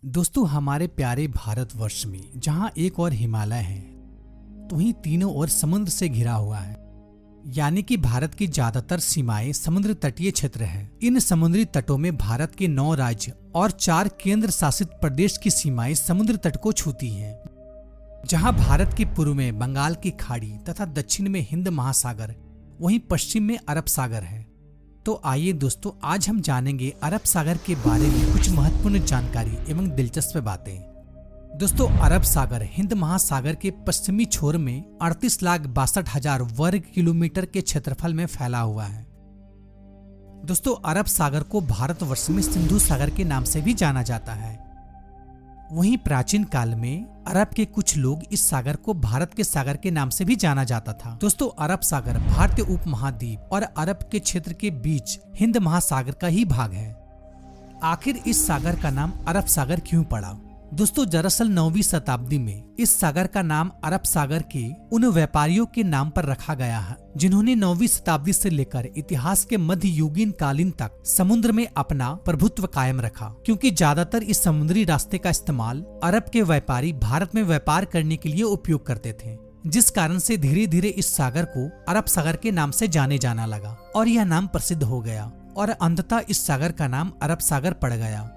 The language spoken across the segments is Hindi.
दोस्तों, हमारे प्यारे भारतवर्ष में जहां एक और हिमालय है तो वहीं तीनों ओर समुद्र से घिरा हुआ है। यानी कि भारत की ज्यादातर सीमाएं समुद्र तटीय क्षेत्र है। इन समुद्री तटों में भारत के 9 राज्य और 4 केंद्र शासित प्रदेश की सीमाएं समुद्र तट को छूती हैं। जहां भारत के पूर्व में बंगाल की खाड़ी तथा दक्षिण में हिंद महासागर, वहीं पश्चिम में अरब सागर है। तो आइए दोस्तों, आज हम जानेंगे अरब सागर के बारे में कुछ महत्वपूर्ण जानकारी एवं दिलचस्प बातें। दोस्तों, अरब सागर हिंद महासागर के पश्चिमी छोर में 38,62,000 वर्ग किलोमीटर के क्षेत्रफल में फैला हुआ है। दोस्तों, अरब सागर को भारतवर्ष में सिंधु सागर के नाम से भी जाना जाता है। वहीं प्राचीन काल में अरब के कुछ लोग इस सागर को भारत के सागर के नाम से भी जाना जाता था। दोस्तों, अरब सागर भारतीय उपमहाद्वीप और अरब के क्षेत्र के बीच हिंद महासागर का ही भाग है। आखिर इस सागर का नाम अरब सागर क्यों पड़ा? दोस्तों, दरअसल 9वीं शताब्दी में इस सागर का नाम अरब सागर के उन व्यापारियों के नाम पर रखा गया है जिन्होंने 9वीं शताब्दी से लेकर इतिहास के मध्य युगीन कालीन तक समुद्र में अपना प्रभुत्व कायम रखा। क्योंकि ज्यादातर इस समुद्री रास्ते का इस्तेमाल अरब के व्यापारी भारत में व्यापार करने के लिए उपयोग करते थे, जिस कारण से धीरे धीरे इस सागर को अरब सागर के नाम से जाने जाना लगा और यह नाम प्रसिद्ध हो गया और अंततः इस सागर का नाम अरब सागर पड़ गया।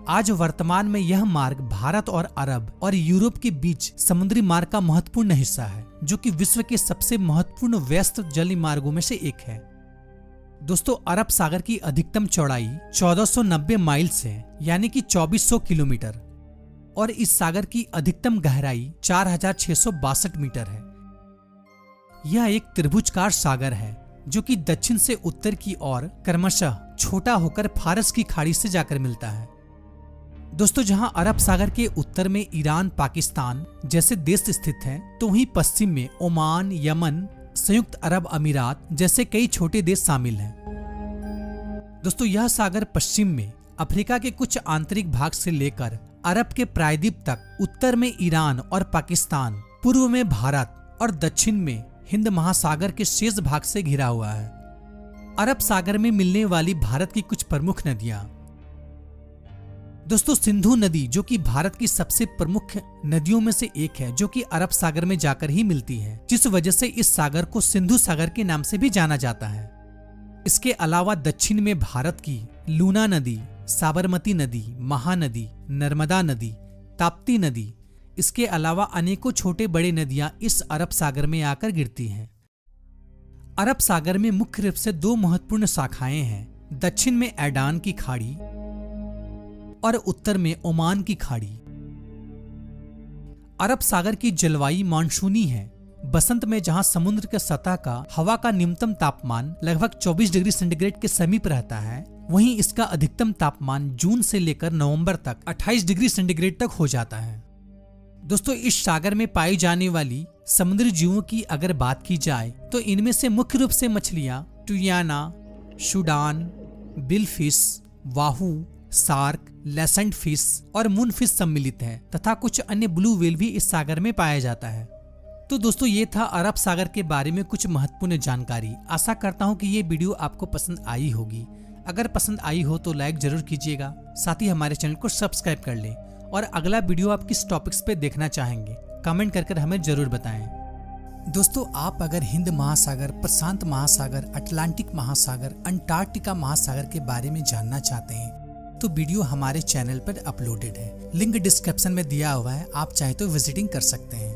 आज वर्तमान में यह मार्ग भारत और अरब और यूरोप के बीच समुद्री मार्ग का महत्वपूर्ण हिस्सा है, जो कि विश्व के सबसे महत्वपूर्ण व्यस्त जलीय मार्गों में से एक है। दोस्तों, अरब सागर की अधिकतम चौड़ाई 1490 माइल्स है, यानी कि 2400 किलोमीटर, और इस सागर की अधिकतम गहराई 4662 मीटर है। यह एक त्रिभुजकार सागर है जो कि दक्षिण से उत्तर की ओर क्रमशः छोटा होकर फारस की खाड़ी से जाकर मिलता है। दोस्तों, जहां अरब सागर के उत्तर में ईरान, पाकिस्तान जैसे देश स्थित हैं, तो वहीं पश्चिम में ओमान, यमन, संयुक्त अरब अमीरात जैसे कई छोटे देश शामिल हैं। दोस्तों, यह सागर पश्चिम में अफ्रीका के कुछ आंतरिक भाग से लेकर अरब के प्रायद्वीप तक, उत्तर में ईरान और पाकिस्तान, पूर्व में भारत और दक्षिण में हिंद महासागर के शेष भाग से घिरा हुआ है। अरब सागर में मिलने वाली भारत की कुछ प्रमुख नदियां। दोस्तों, सिंधु नदी जो कि भारत की सबसे प्रमुख नदियों में से एक है, जो कि अरब सागर में जाकर ही मिलती है, जिस वजह से इस सागर को सिंधु सागर के नाम से भी जाना जाता है। इसके अलावा दक्षिण में भारत की लूना नदी, साबरमती नदी, महानदी, नर्मदा नदी, ताप्ती नदी, इसके अलावा अनेकों छोटे बड़े नदियां इस अरब सागर में आकर गिरती हैं। अरब सागर में मुख्य रूप से 2 महत्वपूर्ण शाखाएं हैं, दक्षिण में एडान की खाड़ी और उत्तर में ओमान की खाड़ी। अरब सागर की जलवायु मानसूनी है। बसंत में जहां समुद्र के सतह का हवा का न्यूनतम तापमान लगभग 24 डिग्री सेंटीग्रेड के समीप रहता है, वहीं इसका अधिकतम तापमान जून से लेकर नवंबर तक 28 डिग्री सेंटीग्रेड तक हो जाता है। दोस्तों, इस सागर में पाई जाने वाली समुद्री जीवों की अगर बात की जाए तो इनमें से मुख्य रूप से मछलियां टुयाना, शुडान, बिलफिश, वाहू, सार्क, लेसेंट फिश और मून फिश सम्मिलित है तथा कुछ अन्य ब्लू व्हेल भी इस सागर में पाया जाता है। तो दोस्तों, ये था अरब सागर के बारे में कुछ महत्वपूर्ण जानकारी। आशा करता हूँ कि ये वीडियो आपको पसंद आई होगी। अगर पसंद आई हो तो लाइक जरूर कीजिएगा, साथ ही हमारे चैनल को सब्सक्राइब कर लें और अगला वीडियो आप किस टॉपिक्स पे देखना चाहेंगे कमेंट कर हमें जरूर बताएं। दोस्तों, आप अगर हिंद महासागर, प्रशांत महासागर, अटलांटिक महासागर, अंटार्कटिका महासागर के बारे में जानना चाहते हैं तो वीडियो हमारे चैनल पर अपलोडेड है, लिंक डिस्क्रिप्शन में दिया हुआ है, आप चाहे तो विजिटिंग कर सकते हैं।